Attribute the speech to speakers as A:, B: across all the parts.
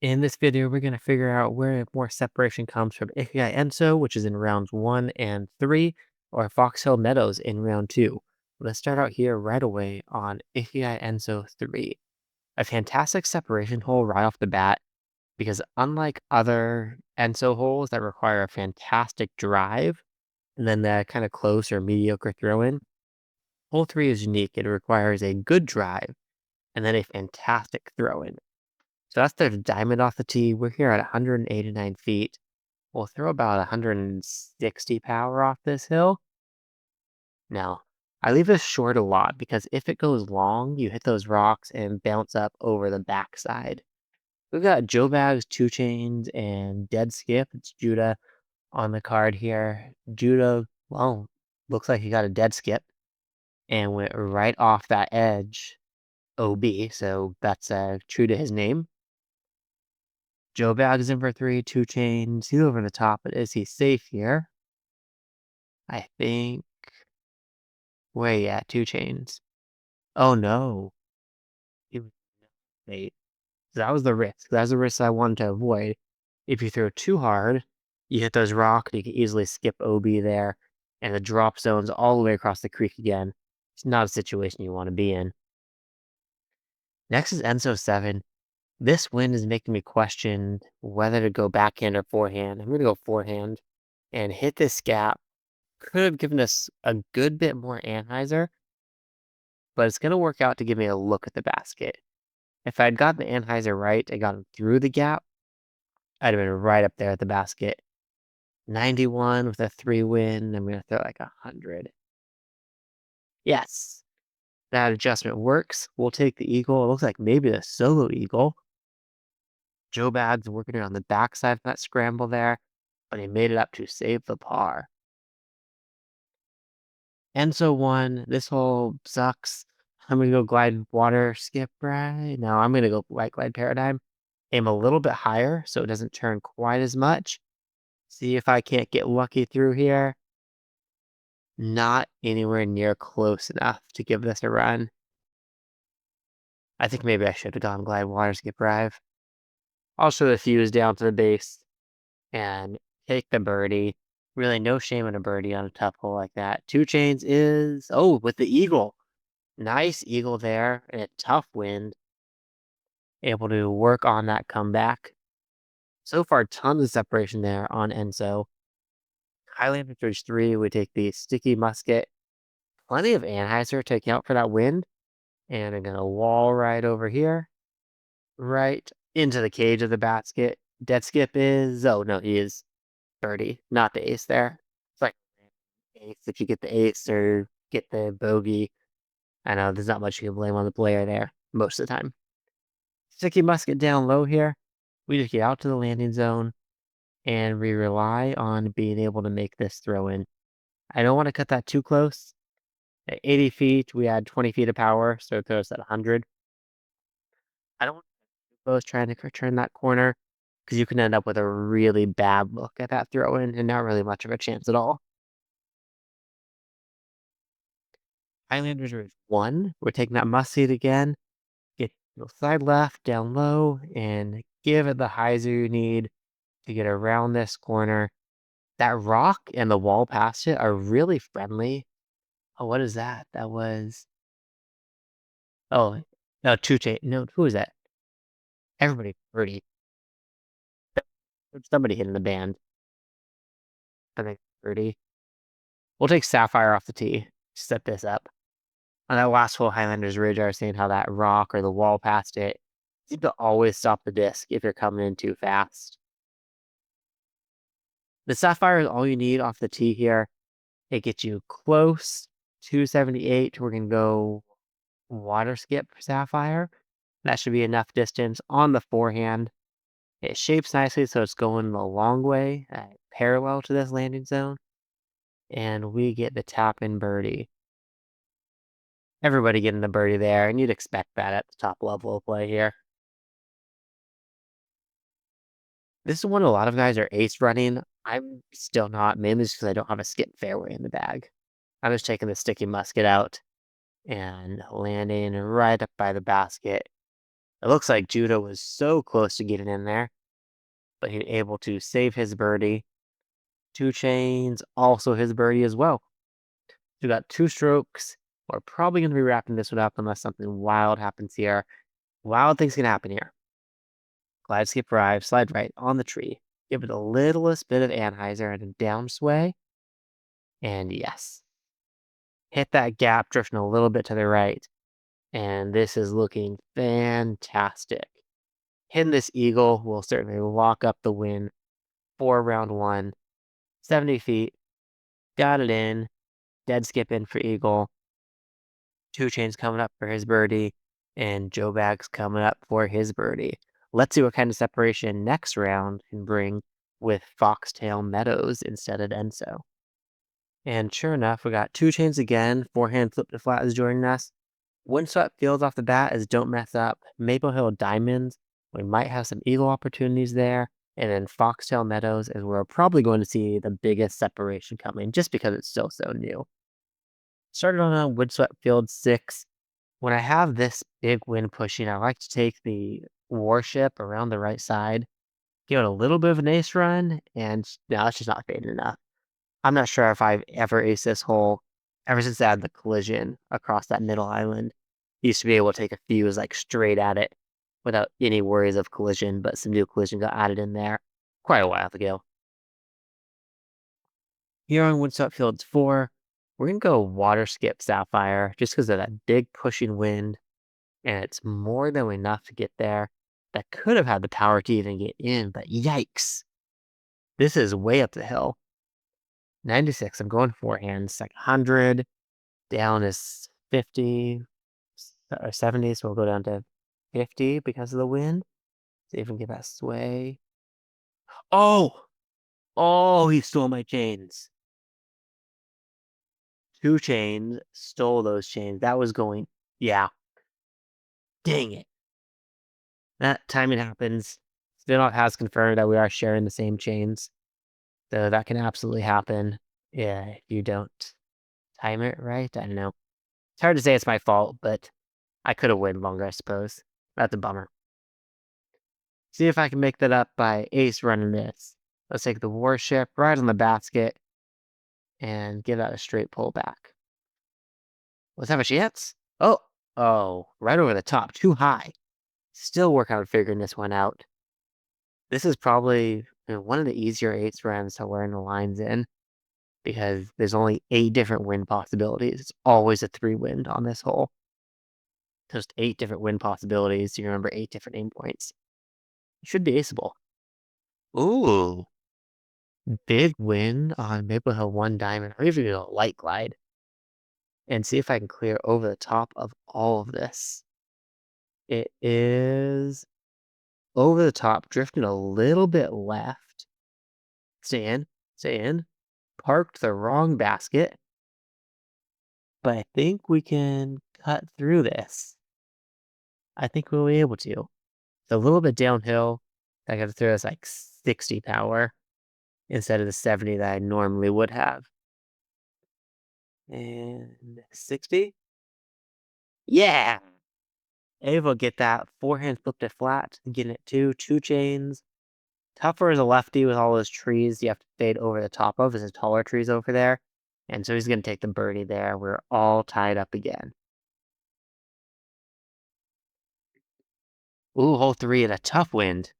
A: In this video, we're going to figure out where more separation comes from Ikigai Enso, which is in rounds 1 and 3, or Foxtail Meadows in round 2. Let's start out here right away on Ikigai Enso 3. A fantastic separation hole right off the bat, because unlike other Enso holes that require a fantastic drive, and then the kind of close or mediocre throw-in, hole 3 is unique. It requires a good drive, and then a fantastic throw-in. So that's the diamond off the tee. We're here at 189 feet. We'll throw about 160 power off this hill. Now, I leave this short a lot because if it goes long, you hit those rocks and bounce up over the backside. We've got Joe Bags, Two Chains, and Dead Skip. It's Judah on the card here. Judah, well, looks like he got a dead skip and went right off that edge, OB. So that's true to his name. Joe Bags in for 3, Two Chains. He's over the top, but is he safe here? I think. Where you at, Two Chains? Oh no. He was late. That was the risk. That's the risk I wanted to avoid. If you throw too hard, you hit those rocks, you can easily skip OB there, and the drop zone's all the way across the creek again. It's not a situation you want to be in. Next is Enso 7. This wind is making me question whether to go backhand or forehand. I'm going to go forehand and hit this gap. Could have given us a good bit more anhyzer, but it's going to work out to give me a look at the basket. If I'd got the anhyzer right and got him through the gap, I'd have been right up there at the basket. 91 with a 3 win. I'm going to throw like 100. Yes, that adjustment works. We'll take the eagle. It looks like maybe the solo eagle. Joe Bad's working it on the backside of that scramble there, but he made it up to save the par. Enso 1, this hole sucks. I'm gonna go glide water skip right now. I'm gonna go white glide paradigm. Aim a little bit higher so it doesn't turn quite as much. See if I can't get lucky through here. Not anywhere near close enough to give this a run. I think maybe I should have gone glide water skip drive. I'll show the fuse down to the base and take the birdie. Really no shame in a birdie on a tough hole like that. Two Chains is, oh, with the eagle. Nice eagle there and a tough wind. Able to work on that comeback. So far, tons of separation there on Enso. Highlander Bridge 3, we take the sticky musket. Plenty of anhyzer to account for that wind. And I'm going to wall right over here. Right into the cage of the basket. Dead skip is, oh no, he is 30, not the ace there. It's like ace if you get the ace or get the bogey. I know there's not much you can blame on the player there most of the time. Sticky musket down low here. We just get out to the landing zone and we rely on being able to make this throw in. I don't want to cut that too close. At 80 feet, we add 20 feet of power, so it throws at 100. I don't want to cut too close trying to turn that corner because you can end up with a really bad look at that throw in and not really much of a chance at all. Highlanders are 1. We're taking that must seed again. Get side left, down low, and give it the hyzer you need to get around this corner. That rock and the wall past it are really friendly. Oh, what is that? That was. Oh, no, Two Chain. No, who is that? Everybody, Birdie. Somebody hitting the band. I think Birdie. We'll take Sapphire off the tee. Set this up. On that last hole, Highlanders Ridge, I was saying how that rock or the wall past it seems to always stop the disc if you're coming in too fast. The Sapphire is all you need off the tee here. It gets you close. 278. We're going to go water skip Sapphire. That should be enough distance on the forehand. It shapes nicely, so it's going the long way, parallel to this landing zone. And we get the tap in birdie. Everybody getting the birdie there, and you'd expect that at the top level of play here. This is one a lot of guys are ace running. I'm still not, mainly just because I don't have a skip fairway in the bag. I'm just taking the sticky musket out and landing right up by the basket. It looks like Judah was so close to getting in there, but he was able to save his birdie. Two chains, also his birdie as well. We got two strokes. We're probably going to be wrapping this one up unless something wild happens here. Wild things can happen here. Glide, skip, drive, slide right on the tree. Give it the littlest bit of Anheuser and a down sway. And yes, hit that gap, drifting a little bit to the right. And this is looking fantastic. Hitting this eagle will certainly lock up the win for round one. 70 feet. Got it in. Dead skip in for eagle. Two chains coming up for his birdie. And Joe Bag's coming up for his birdie. Let's see what kind of separation next round can bring with Foxtail Meadows instead of Enso. And sure enough, we got two chains again. Forehand flip to flat is joining us. Windswept fields off the bat is Don't Mess Up. Maple Hill Diamonds. We might have some eagle opportunities there. And then Foxtail Meadows is where we're probably going to see the biggest separation coming just because it's still so new. Started on a windswept field 6. When I have this big wind pushing, I like to take the warship around the right side, give it a little bit of an ace run, and no, it's just not fading enough. I'm not sure if I've ever aced this hole ever since I had the collision across that middle island. Used to be able to take a fuse like straight at it without any worries of collision, but some new collision got added in there quite a while ago. Here on Woodstock Fields 4, we're going to go water skip Sapphire just because of that big pushing wind, and it's more than enough to get there. That could have had the power to even get in, but yikes. This is way up the hill. 96, I'm going forehands, like 100. Down is 50 or 70, so we'll go down to 50 because of the wind. See if we can get that sway. Oh! Oh, he stole my chains. Two chains, stole those chains. That was going, yeah. Dang it. That timing happens. Spinoff has confirmed that we are sharing the same chains. So that can absolutely happen. Yeah, if you don't time it right. I don't know. It's hard to say it's my fault, but I could have waited longer, I suppose. That's a bummer. See if I can make that up by ace running this. Let's take the warship right on the basket and give that a straight pull back. Let's have a chance. Oh, oh, right over the top, too high. Still working on figuring this one out. This is probably one of the easier eights runs to learn the lines in because there's only 8 different win possibilities. It's always a 3 win on this hole. Just 8 different win possibilities. You remember 8 different aim points. It should be aceable. Ooh. Big win on Maple Hill 1 diamond. I'm even gonna light glide and see if I can clear over the top of all of this. It is over the top, drifting a little bit left. Stay in, stay in. Parked the wrong basket, but I think we can cut through this. I think we'll be able to. It's a little bit downhill. I got to throw this like 60 power instead of the 70 that I normally would have. And 60? Yeah! Able to get that forehand flipped it flat, getting it two chains. Tougher as a lefty with all those trees you have to fade over the top of. There's taller trees over there. And so he's going to take the birdie there. We're all tied up again. Ooh, hole 3 and a tough wind.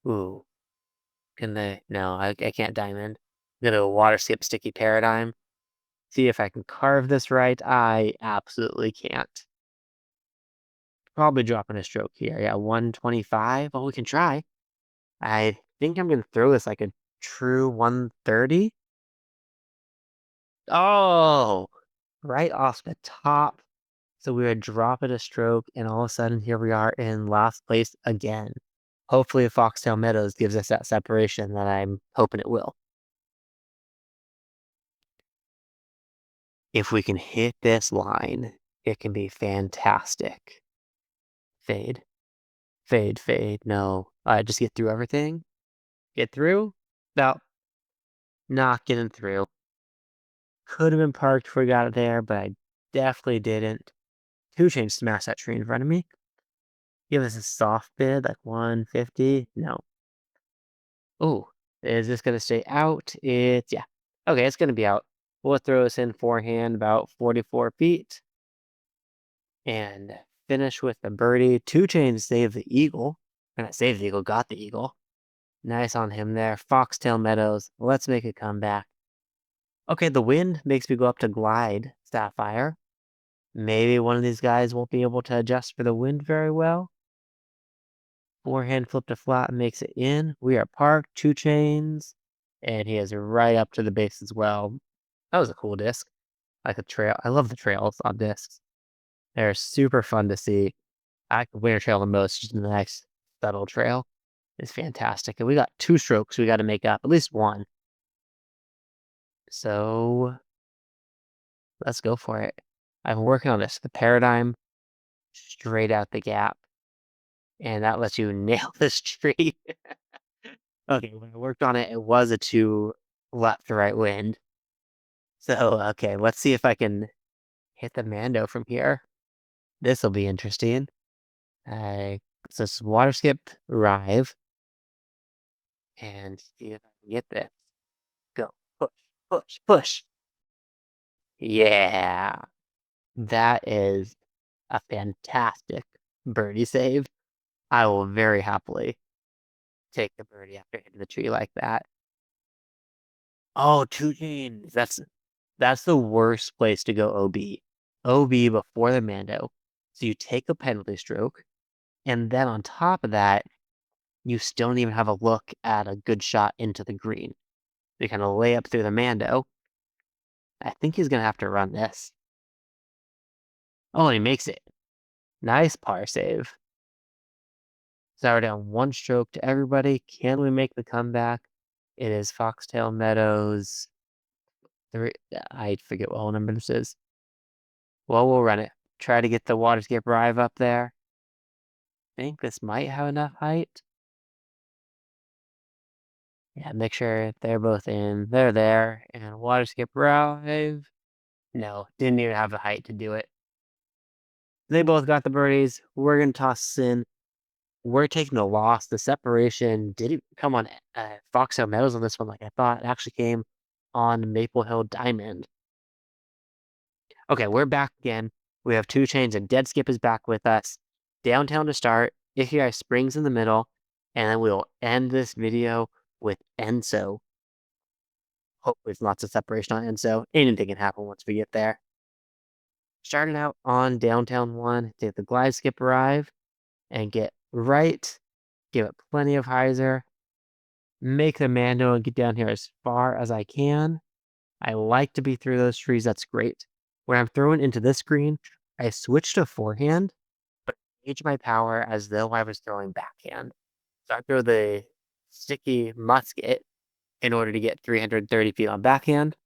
A: Ooh. Can they? No, I can't diamond. I'm gonna water skip sticky paradigm. See if I can carve this right. I absolutely can't. Probably dropping a stroke here. Yeah, 125. Well, we can try. I think I'm gonna throw this like a true 130. Oh, right off the top. So we would drop it a stroke, and all of a sudden, here we are in last place again. Hopefully, Foxtail Meadows gives us that separation that I'm hoping it will. If we can hit this line, it can be fantastic. Fade, fade, fade. No, just get through everything. Get through? No, not getting through. Could have been parked before we got it there, but I definitely didn't. Two chains smashed that tree in front of me. Give us a soft bid, like 150. No. Ooh, is this gonna stay out? It's yeah. Okay, it's gonna be out. We'll throw us in forehand about 44 feet and finish with the birdie. Two chains save the eagle. And I saved the eagle, got the eagle. Nice on him there. Foxtail Meadows. Let's make a comeback. Okay, the wind makes me go up to glide Sapphire. Maybe one of these guys won't be able to adjust for the wind very well. Forehand flip to flat makes it in. We are parked, two chains, and he is right up to the base as well. That was a cool disc. Like a trail. I love the trails on discs. They're super fun to see. I like the winter trail the most, just a nice subtle trail. It's fantastic. And we got two strokes we got to make up, at least one. So let's go for it. I've been working on this, the paradigm straight out the gap, and that lets you nail this tree. Okay, when I worked on it, it was a two left to right wind. So, okay, let's see if I can hit the Mando from here. This will be interesting. I so it's water skip arrive and see if I can get this. Go. Push, push, push. Yeah. That is a fantastic birdie save. I will very happily take the birdie after hitting the tree like that. Oh, two chains. That's the worst place to go OB. OB before the Mando. So you take a penalty stroke, and then on top of that, you still don't even have a look at a good shot into the green. You kind of lay up through the Mando. I think he's gonna have to run this. Oh, he makes it. Nice par save. So we're down one stroke to everybody. Can we make the comeback? It is Foxtail Meadows. Three, I forget what hole number this is. Well, we'll run it. Try to get the waterscape drive up there. Think this might have enough height. Yeah, make sure they're both in. They're there. And waterscape drive. No, didn't even have the height to do it. They both got the birdies. We're going to toss this in. We're taking a loss. The separation didn't come on Foxtail Meadows on this one like I thought. It actually came on Maple Hill Diamond. Okay, we're back again. We have two chains, and Dead Skip is back with us. Downtown to start. Ikigai Springs in the middle. And then we'll end this video with Enso. Hopefully, it's lots of separation on Enso. Anything can happen once we get there. Starting out on Downtown 1, take the glide skip arrive and get right. Give it plenty of hyzer. Make the Mando and get down here as far as I can. I like to be through those trees. That's great. When I'm throwing into this green, I switch to forehand, but gauge my power as though I was throwing backhand. So I throw the sticky musket in order to get 330 feet on backhand.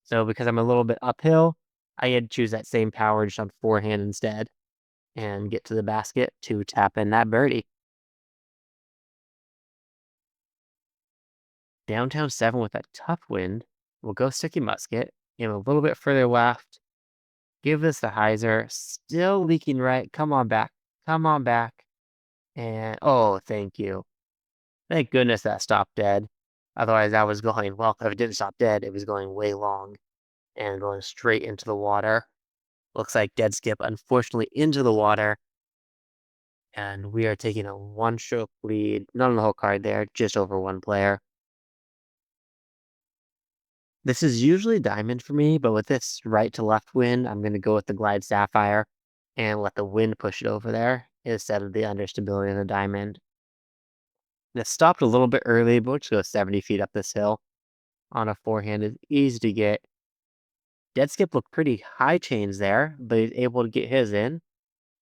A: So because I'm a little bit uphill, I had to choose that same power just on forehand instead and get to the basket to tap in that birdie. Downtown 7 with that tough wind. We'll go sticky musket, aim a little bit further left, give this the hyzer, still leaking right. Come on back. Come on back. And oh, thank you. Thank goodness that stopped dead. Otherwise, I was going, well, if it didn't stop dead, it was going way long and going straight into the water. Looks like dead skip, unfortunately, into the water. And we are taking a one stroke lead. Not on the whole card there, just over one player. This is usually diamond for me, but with this right to left wind, I'm going to go with the glide sapphire and let the wind push it over there instead of the understability of the diamond. And it stopped a little bit early, but we'll just go 70 feet up this hill on a forehand. It's easy to get. Dead skip looked pretty high chains there, but he's able to get his in.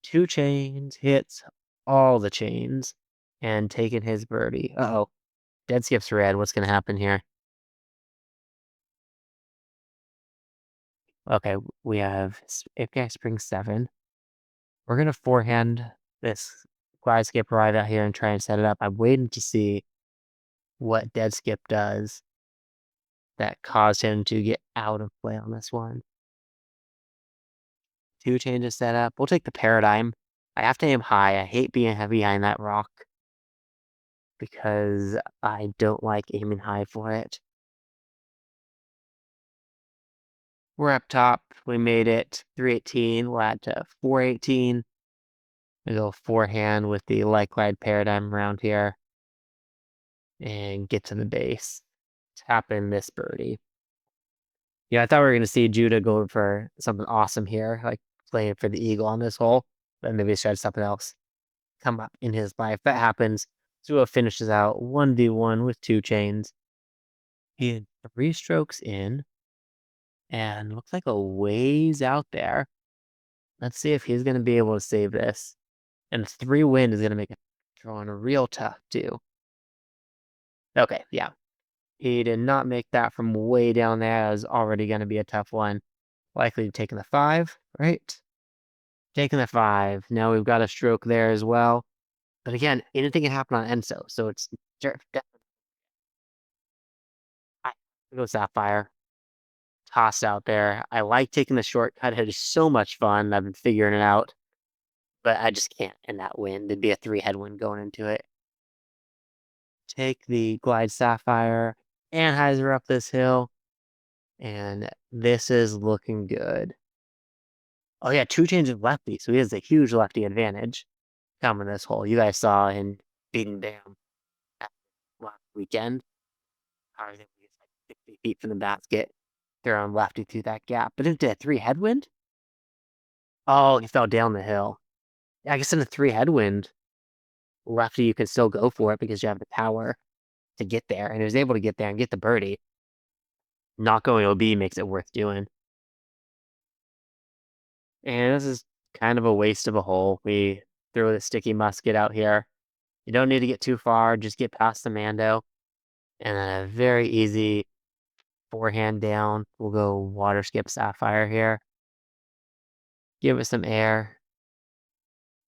A: Two chains, hits all the chains, and taking his birdie. Uh-oh. Dead skip's red. What's going to happen here? Okay, we have Ikigai Spring 7. We're going to forehand this glide skip right out here and try and set it up. I'm waiting to see what dead skip does that caused him to get out of play on this one. Two changes set up. We'll take the paradigm. I have to aim high. I hate being heavy behind that rock because I don't like aiming high for it. We're up top. We made it 318. We're at 418. We go forehand with the light glide paradigm around here and get to the base. Tap in this birdie. Yeah, I thought we were going to see Judah go for something awesome here, like playing for the eagle on this hole, but maybe he's tried something else come up in his life. That happens. Tua finishes out 1v1 with 2 chains. He had 3 strokes in and looks like a ways out there. Let's see if he's going to be able to save this. And 3 wind is going to make it drawing real tough, too. Okay, yeah. He did not make that from way down there. That was already going to be a tough one. Likely taking the 5, right? Taking the 5. Now we've got a stroke there as well. But again, anything can happen on Enso, so it's definitely go Sapphire. Toss out there. I like taking the shortcut. It is so much fun. I've been figuring it out, but I just can't in that wind. There'd be a 3 headwind going into it. Take the Glide Sapphire and hyzer up this hill, and this is looking good. Oh yeah, 2 chains of lefty, so he has a huge lefty advantage coming this hole. You guys saw in Big Dam last weekend. How he was like 50 feet from the basket, throwing lefty through that gap. But into a 3 headwind? Oh, he fell down the hill. Yeah, I guess in a 3 headwind, lefty, you can still go for it because you have the power to get there. And he was able to get there and get the birdie. Not going OB makes it worth doing. And this is kind of a waste of a hole. We throw the sticky musket out here. You don't need to get too far, just get past the Mando. And then a very easy forehand down. We'll go water skip Sapphire here. Give it some air.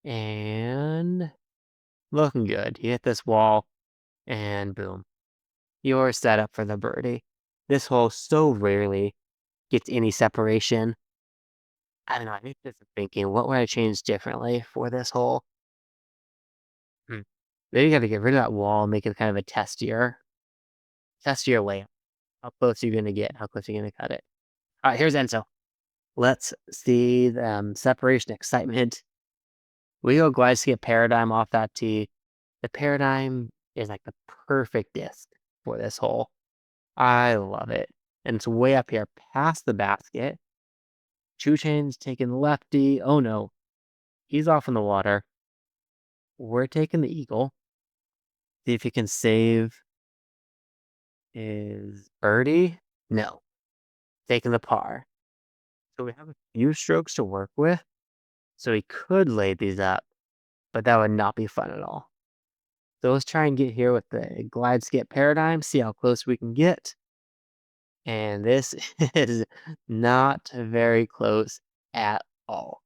A: And looking good. You hit this wall, and boom. You're set up for the birdie. This hole so rarely gets any separation. I don't know. I think this is thinking, what would I change differently for this hole? Maybe you got to get rid of that wall, make it kind of a testier layup. How close are you going to get? How close are you going to cut it? All right, here's Enzo. Let's see the separation excitement. We go glide skip paradigm off that tee. The paradigm is like the perfect disc for this hole. I love it. And it's way up here past the basket. 2 chains taking lefty. Oh no, he's off in the water. We're taking the eagle. See if he can save his birdie. No, taking the par. So we have a few strokes to work with. So he could lay these up, but that would not be fun at all. So let's try and get here with the glide skip paradigm, see how close we can get. And this is not very close at all.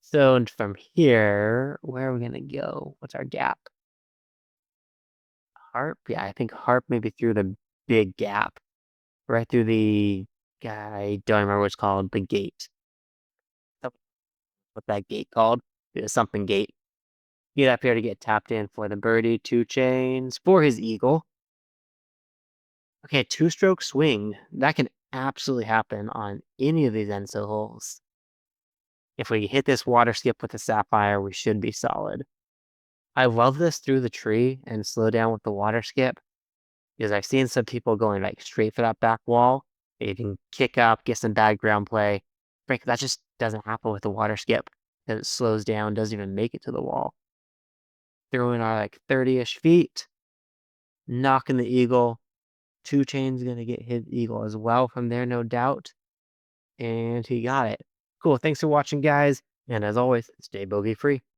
A: So from here, where are we going to go? What's our gap? Harp? Yeah, I think Harp maybe through the big gap. Right through the, I don't remember what it's called, the gate. What that gate called? It was something gate. Get up here to get tapped in for the birdie, 2 chains for his eagle. Okay, 2-stroke swing. That can absolutely happen on any of these Enso holes. If we hit this water skip with the Sapphire, we should be solid. I love this through the tree and slow down with the water skip because I've seen some people going like straight for that back wall. You can kick up, get some bad ground play. Frankly, that just doesn't happen with the water skip because it slows down, doesn't even make it to the wall. Throwing our like 30-ish feet, knocking the eagle. 2 chains going to get his eagle as well from there, no doubt. And he got it. Cool. Thanks for watching, guys. And as always, stay bogey free.